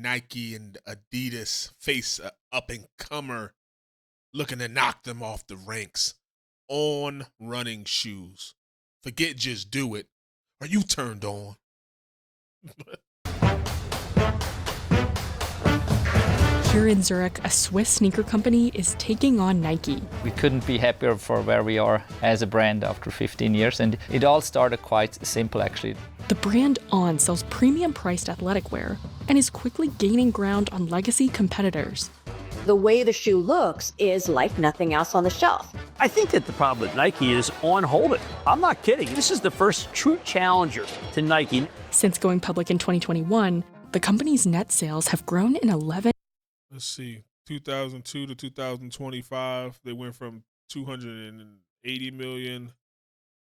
Nike and Adidas face a up-and-comer looking to knock them off the ranks on running shoes. Forget just do it. Are you turned on? Here in Zurich, a Swiss sneaker company is taking on Nike. We couldn't be happier for where we are as a brand after 15 years, and it all started quite simple actually. The brand On sells premium-priced athletic wear and is quickly gaining ground on legacy competitors. The way the shoe looks is like nothing else on the shelf. I think that the problem with Nike is On Hold It. I'm not kidding. This is the first true challenger to Nike. Since going public in 2021, the company's net sales have grown in 11. Let's see, 2002 to 2025, they went from 280 million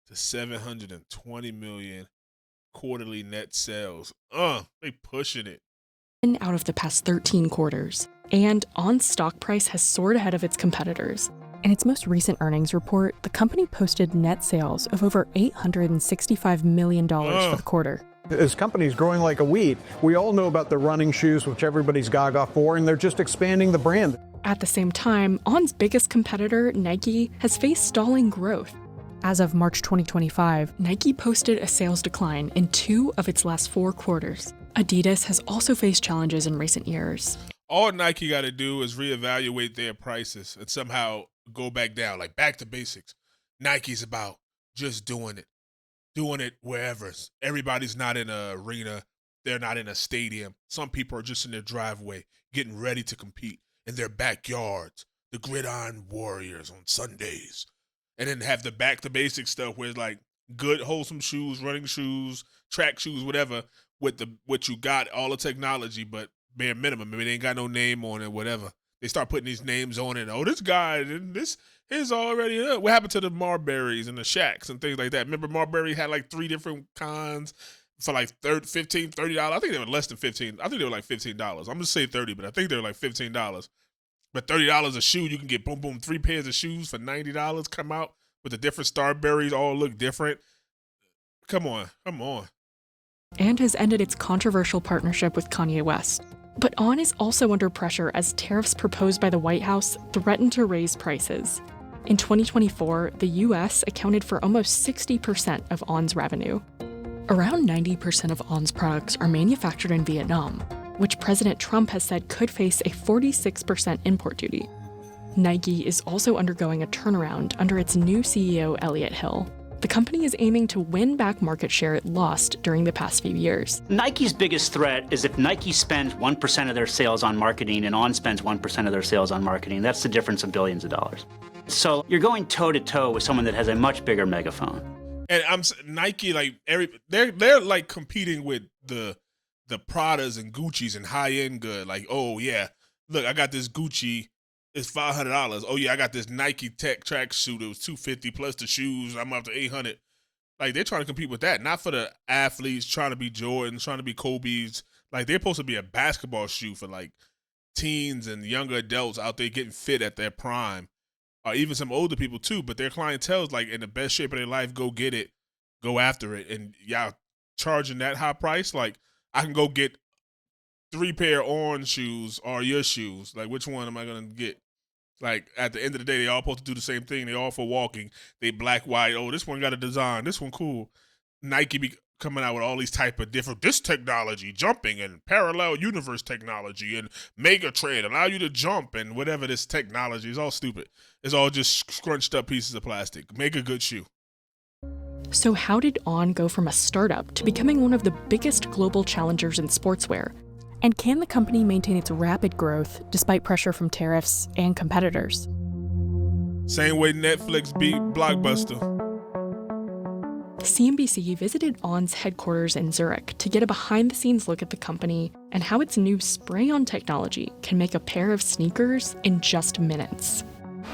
to 720 million quarterly net sales. They pushing it. Out of the past 13 quarters, and On's stock price has soared ahead of its competitors. In its most recent earnings report, the company posted net sales of over $865 million for the quarter. This company is growing like a weed. We all know about the running shoes, which everybody's gaga for, and they're just expanding the brand. At the same time, On's biggest competitor, Nike, has faced stalling growth. As of March 2025, Nike posted a sales decline in 2 of its last 4 quarters. Adidas has also faced challenges in recent years. All Nike got to do is reevaluate their prices and somehow go back down, like back to basics. Nike's about just doing it wherever. Everybody's not in an arena. They're not in a stadium. Some people are just in their driveway getting ready to compete in their backyards. The gridiron warriors on Sundays. And then have the back to basics stuff where it's like good, wholesome shoes, running shoes, track shoes, whatever, with what you got, all the technology, but bare minimum. Maybe they ain't got no name on it, whatever. They start putting these names on it. Oh, this guy, this is already up. What happened to the Marburys and the Shacks and things like that? Remember Marbury had like 3 different kinds for like $15, $30. I think they were less than $15. I think they were like $15. I'm going to say 30, but I think they were like $15. But $30 a shoe, you can get 3 pairs of shoes for $90. Come out with the different Starberries, all look different. Come on. And has ended its controversial partnership with Kanye West. But On is also under pressure as tariffs proposed by the White House threaten to raise prices. In 2024, the U.S. accounted for almost 60% of On's revenue. Around 90% of On's products are manufactured in Vietnam, which President Trump has said could face a 46% import duty. Nike is also undergoing a turnaround under its new CEO, Elliott Hill. The company is aiming to win back market share it lost during the past few years. Nike's biggest threat is if Nike spends 1% of their sales on marketing and On spends 1% of their sales on marketing. That's the difference of billions of dollars. So you're going toe-to-toe with someone that has a much bigger megaphone. And Nike, like they're like competing with the Pradas and Gucci's and high-end good. Like, oh yeah, look, I got this Gucci. It's $500. Oh yeah, I got this Nike Tech track suit. It was $250 plus the shoes. I'm up to $800. Like they're trying to compete with that, not for the athletes trying to be Jordans, trying to be Kobe's. Like they're supposed to be a basketball shoe for like teens and younger adults out there getting fit at their prime, or even some older people too. But their clientele is like in the best shape of their life. Go get it, go after it, and y'all charging that high price. Like I can go get 3 pair On shoes or your shoes. Like which one am I gonna get? Like, at the end of the day, they all supposed to do the same thing. They all for walking. They black, white. Oh, this one got a design. This one cool. Nike be coming out with all these type of different, this technology, jumping and parallel universe technology and mega trade, allow you to jump and whatever this technology is all stupid. It's all just scrunched up pieces of plastic. Make a good shoe. So how did On go from a startup to becoming one of the biggest global challengers in sportswear? And can the company maintain its rapid growth despite pressure from tariffs and competitors? Same way Netflix beat Blockbuster. CNBC visited On's headquarters in Zurich to get a behind-the-scenes look at the company and how its new spray-on technology can make a pair of sneakers in just minutes.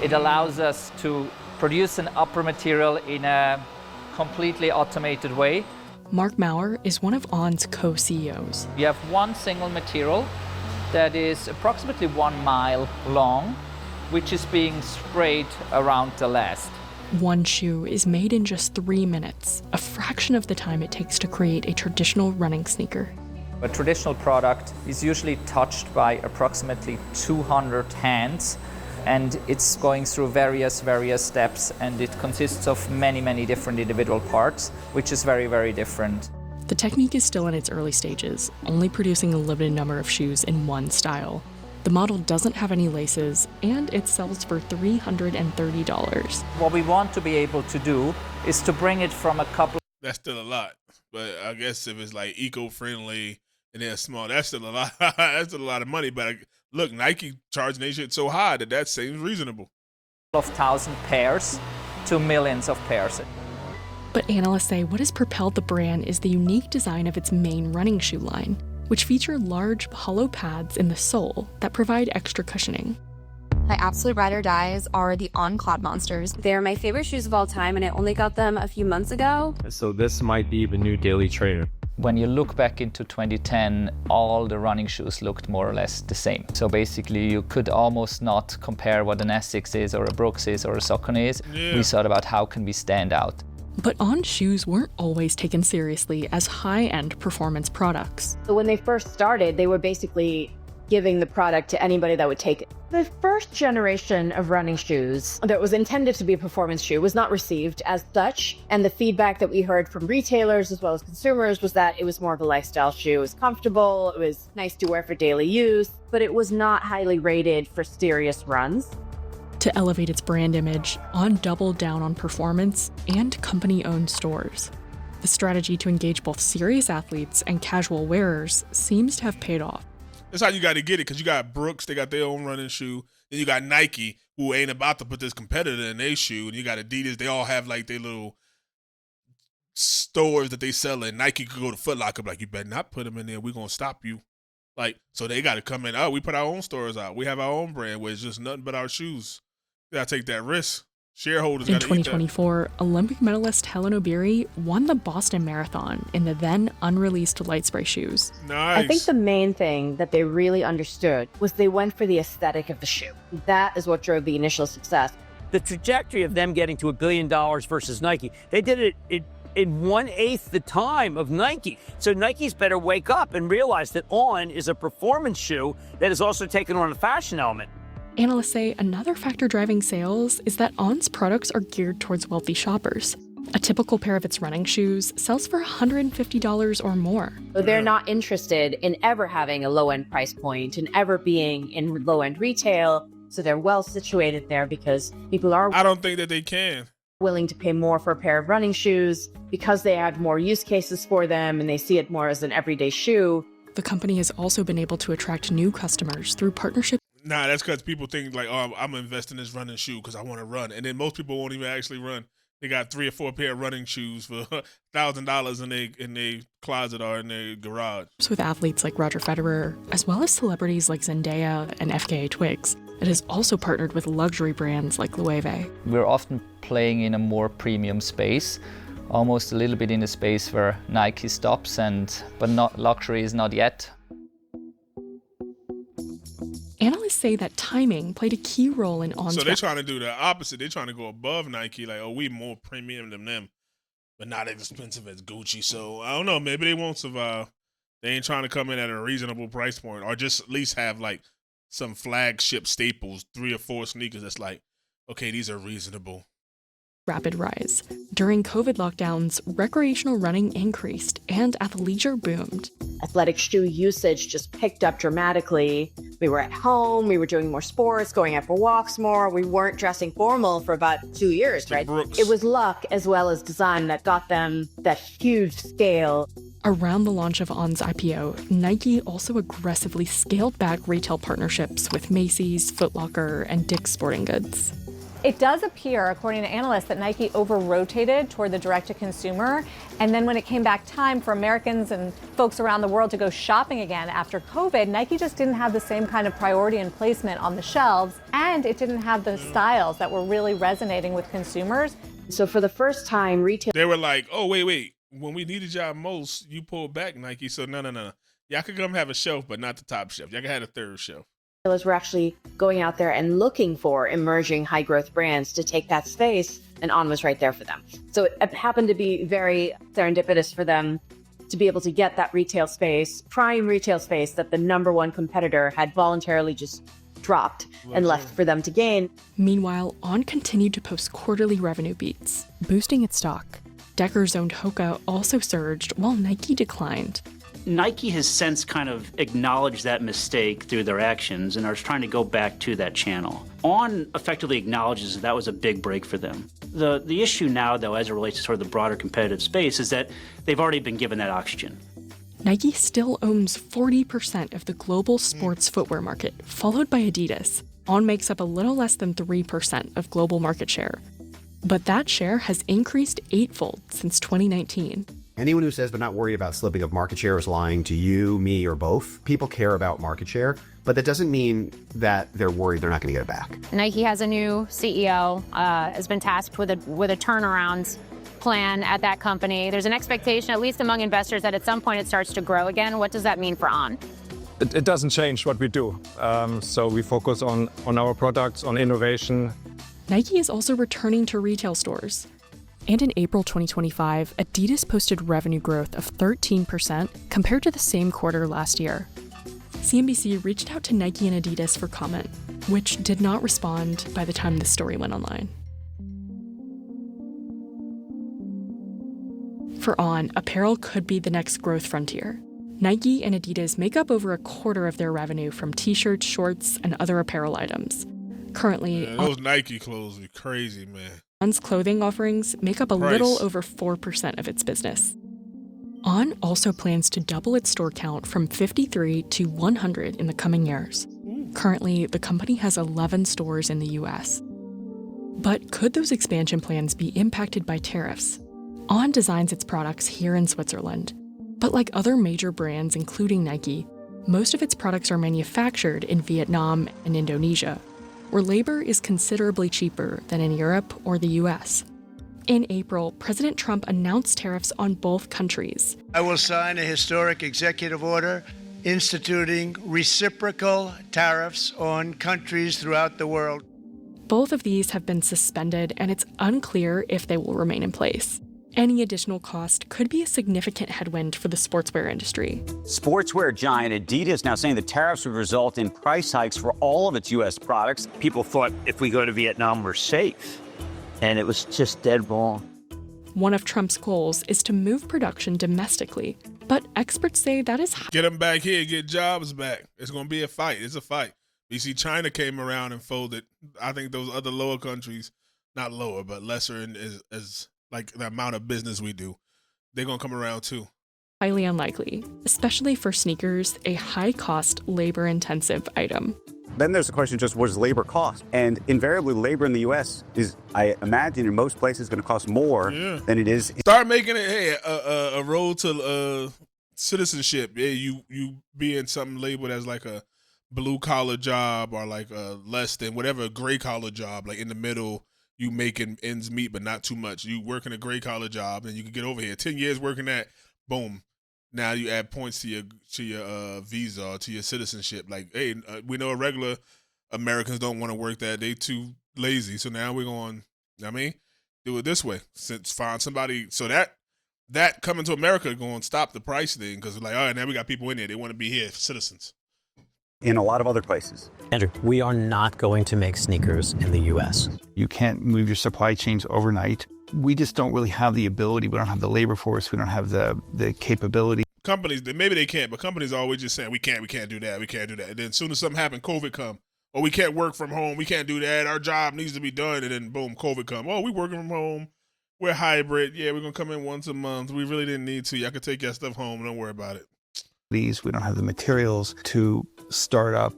It allows us to produce an upper material in a completely automated way. Mark Maurer is one of On's co-CEOs. We have one single material that is approximately 1 mile long, which is being sprayed around the last. One shoe is made in just 3 minutes, a fraction of the time it takes to create a traditional running sneaker. A traditional product is usually touched by approximately 200 hands, and it's going through various steps, and it consists of many different individual parts, which is very different. The technique is still in its early stages, only producing a limited number of shoes in one style. The model doesn't have any laces, and it sells for $330. What we want to be able to do is to bring it from a couple. That's still a lot, but I guess if it's like eco-friendly and they're small, that's still a lot. That's still a lot of money. But look, Nike charging their shit so high that seems reasonable. Of 1,000 pairs to millions of pairs. But analysts say what has propelled the brand is the unique design of its main running shoe line, which feature large, hollow pads in the sole that provide extra cushioning. My absolute ride or dies are the On Cloud Monsters. They're my favorite shoes of all time, and I only got them a few months ago. So this might be the new daily trainer. When you look back into 2010, all the running shoes looked more or less the same. So basically, you could almost not compare what an Essex is or a Brooks is or a Saucony is. Yeah. We thought about how can we stand out. But On shoes weren't always taken seriously as high-end performance products. So when they first started, they were basically giving the product to anybody that would take it. The first generation of running shoes that was intended to be a performance shoe was not received as such. And the feedback that we heard from retailers as well as consumers was that it was more of a lifestyle shoe. It was comfortable, it was nice to wear for daily use, but it was not highly rated for serious runs. To elevate its brand image, On doubled down on performance and company-owned stores. The strategy to engage both serious athletes and casual wearers seems to have paid off. That's how you got to get it, because you got Brooks, they got their own running shoe. Then you got Nike, who ain't about to put this competitor in their shoe. And you got Adidas, they all have like their little stores that they sell in. Nike could go to Foot Locker, like, you better not put them in there. We're going to stop you. Like, so they got to come in. Oh, we put our own stores out. We have our own brand where it's just nothing but our shoes. You got to take that risk. Shareholders In got to eat that. 2024, Olympic medalist Helen Obiri won the Boston Marathon in the then unreleased light spray shoes. Nice. I think the main thing that they really understood was they went for the aesthetic of the shoe. That is what drove the initial success. The trajectory of them getting to $1 billion versus Nike, they did it in 1/8 the time of Nike. So Nike's better wake up and realize that On is a performance shoe that is also taken on a fashion element. Analysts say another factor driving sales is that On's products are geared towards wealthy shoppers. A typical pair of its running shoes sells for $150 or more. So they're not interested in ever having a low-end price point and ever being in low-end retail. So they're well situated there because people are I don't think that they can. willing to pay more for a pair of running shoes because they have more use cases for them and they see it more as an everyday shoe. The company has also been able to attract new customers through partnerships. Nah, that's because people think like, oh, I'm investing in this running shoe because I want to run. And then most people won't even actually run. They got 3 or 4 pair of running shoes for $1,000 in their closet or in their garage. With athletes like Roger Federer, as well as celebrities like Zendaya and FKA Twigs. It has also partnered with luxury brands like Loewe. We're often playing in a more premium space, almost a little bit in a space where Nike stops, but not luxury is not yet. Analysts say that timing played a key role in On's. So they're trying to do the opposite. They're trying to go above Nike, like, oh, we more premium than them, but not as expensive as Gucci. So I don't know. Maybe they won't survive. They ain't trying to come in at a reasonable price point, or just at least have like some flagship staples, 3 or 4 sneakers that's like, okay, these are reasonable. Rapid rise. During COVID lockdowns, recreational running increased and athleisure boomed. Athletic shoe usage just picked up dramatically. We were at home, we were doing more sports, going out for walks more. We weren't dressing formal for about 2 years, right? Brooks. It was luck as well as design that got them that huge scale. Around the launch of On's IPO, Nike also aggressively scaled back retail partnerships with Macy's, Foot Locker, and Dick's Sporting Goods. It does appear, according to analysts, that Nike over-rotated toward the direct-to-consumer. And then when it came back time for Americans and folks around the world to go shopping again after COVID, Nike just didn't have the same kind of priority and placement on the shelves. And it didn't have the styles that were really resonating with consumers. So for the first time, retail... They were like, oh, wait. When we needed y'all most, you pulled back, Nike. So no. Y'all could come have a shelf, but not the top shelf. Y'all could have a third shelf. We're actually going out there and looking for emerging high growth brands to take that space, and On was right there for them. So it happened to be very serendipitous for them to be able to get that retail space, prime retail space that the number one competitor had voluntarily just dropped and left for them to gain. Meanwhile, On continued to post quarterly revenue beats, boosting its stock. Deckers owned Hoka also surged while Nike declined. Nike has since kind of acknowledged that mistake through their actions and are trying to go back to that channel. On effectively acknowledges that was a big break for them. The issue now, though, as it relates to sort of the broader competitive space, is that they've already been given that oxygen. Nike still owns 40% of the global sports footwear market, followed by Adidas. On makes up a little less than 3% of global market share. But that share has increased eightfold since 2019. Anyone who says they're not worried about slipping of market share is lying to you, me, or both. People care about market share, but that doesn't mean that they're worried they're not going to get it back. Nike has a new CEO, has been tasked with a turnaround plan at that company. There's an expectation, at least among investors, that at some point it starts to grow again. What does that mean for On? It doesn't change what we do. So we focus on our products, on innovation. Nike is also returning to retail stores. And in April 2025, Adidas posted revenue growth of 13% compared to the same quarter last year. CNBC reached out to Nike and Adidas for comment, which did not respond by the time the story went online. For On, apparel could be the next growth frontier. Nike and Adidas make up over a quarter of their revenue from t-shirts, shorts, and other apparel items. Currently, those Nike clothes are crazy, man. On's clothing offerings make up a little over 4% of its business. On also plans to double its store count from 53 to 100 in the coming years. Currently, the company has 11 stores in the US. But could those expansion plans be impacted by tariffs? On designs its products here in Switzerland. But like other major brands, including Nike, most of its products are manufactured in Vietnam and Indonesia, where labor is considerably cheaper than in Europe or the US. In April, President Trump announced tariffs on both countries. I will sign a historic executive order instituting reciprocal tariffs on countries throughout the world. Both of these have been suspended, and it's unclear if they will remain in place. Any additional cost could be a significant headwind for the sportswear industry. Sportswear giant Adidas now saying the tariffs would result in price hikes for all of its U.S. products. People thought if we go to Vietnam, we're safe. And it was just dead wrong. One of Trump's goals is to move production domestically, but experts say that is get them back here, get jobs back. It's going to be a fight. It's a fight. You see, China came around and folded. I think those other lower countries, not lower, but lesser as like the amount of business we do, they're going to come around too. Highly unlikely, especially for sneakers, a high-cost, labor-intensive item. Then there's the question just what does labor cost? And invariably labor in the U.S. is, I imagine, in most places going to cost more than it is. Start making it, a road to citizenship. Yeah, you be in something labeled as like a blue-collar job or like a less than whatever gray-collar job, like in the middle. You making ends meet, but not too much. You working a gray collar job, and you can get over here. 10 years working that, boom. Now you add points to your visa or to your citizenship. Like, hey, we know regular Americans don't want to work that. They too lazy. So now we're going, do it this way. Find somebody. So that coming to America going to stop the price thing because like, all right, now we got people in there. They want to be here, citizens. In a lot of other places. Andrew, we are not going to make sneakers in the U.S. You can't move your supply chains overnight. We just don't really have the ability. We don't have the labor force. We don't have the capability. Companies, maybe they can't, but companies are always just saying, we can't do that. And then as soon as something happens, COVID come. Or we can't work from home. We can't do that. Our job needs to be done. And then boom, COVID come. Oh, we working from home. We're hybrid. Yeah, we're going to come in once a month. We really didn't need to. Y'all can take your stuff home. Don't worry about it. We don't have the materials to start up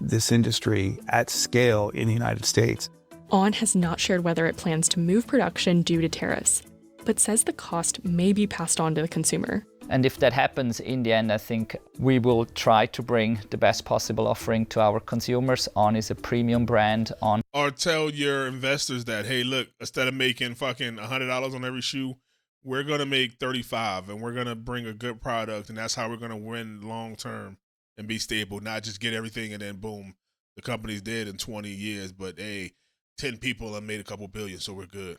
this industry at scale in the United States. On has not shared whether it plans to move production due to tariffs, but says the cost may be passed on to the consumer. And if that happens in the end, I think we will try to bring the best possible offering to our consumers. On is a premium brand. Or tell your investors that, hey, look, instead of making fucking $100 on every shoe, we're going to make 35 and we're going to bring a good product. And that's how we're going to win long term and be stable, not just get everything and then boom, the company's dead in 20 years. But hey, 10 people have made a couple billion, so we're good.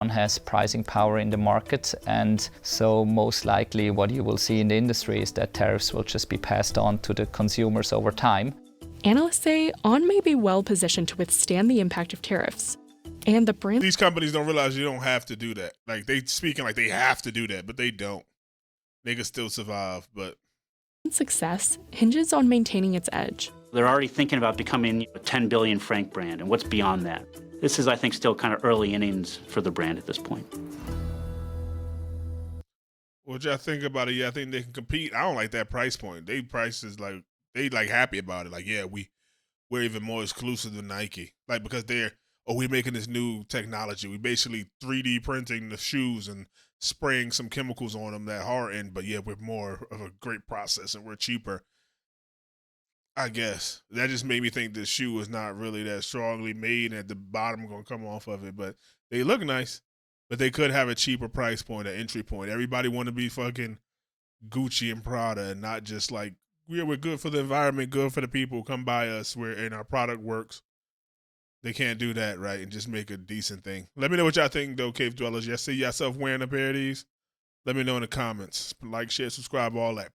has pricing power in the market, and so most likely what you will see in the industry is that tariffs will just be passed on to the consumers over time. Analysts say On may be well positioned to withstand the impact of tariffs. And the brand. These companies don't realize you don't have to do that. Like, they speaking like they have to do that, but they don't. They can still survive, but Success hinges on maintaining its edge. They're already thinking about becoming a 10 billion franc brand, and what's beyond that? This is, I think, still kind of early innings for the brand at this point. what y'all think about it? Yeah, I think they can compete. I don't like that price point. They prices like they like happy about it. Like, yeah, we're even more exclusive than Nike. Like, because we're making this new technology. We basically 3D printing the shoes and spraying some chemicals on them that harden, but yeah, we're more of a great process and we're cheaper. I guess that just made me think the shoe is not really that strongly made, and at the bottom going to come off of it. But they look nice, but they could have a cheaper price point, an entry point. Everybody want to be fucking Gucci and Prada, and not just like, yeah, we're good for the environment, good for the people. Come buy us, and our product works. They can't do that, right? And just make a decent thing. Let me know what y'all think, though, Cave Dwellers. Y'all see yourself wearing a pair of these? Let me know in the comments. Like, share, subscribe, all that.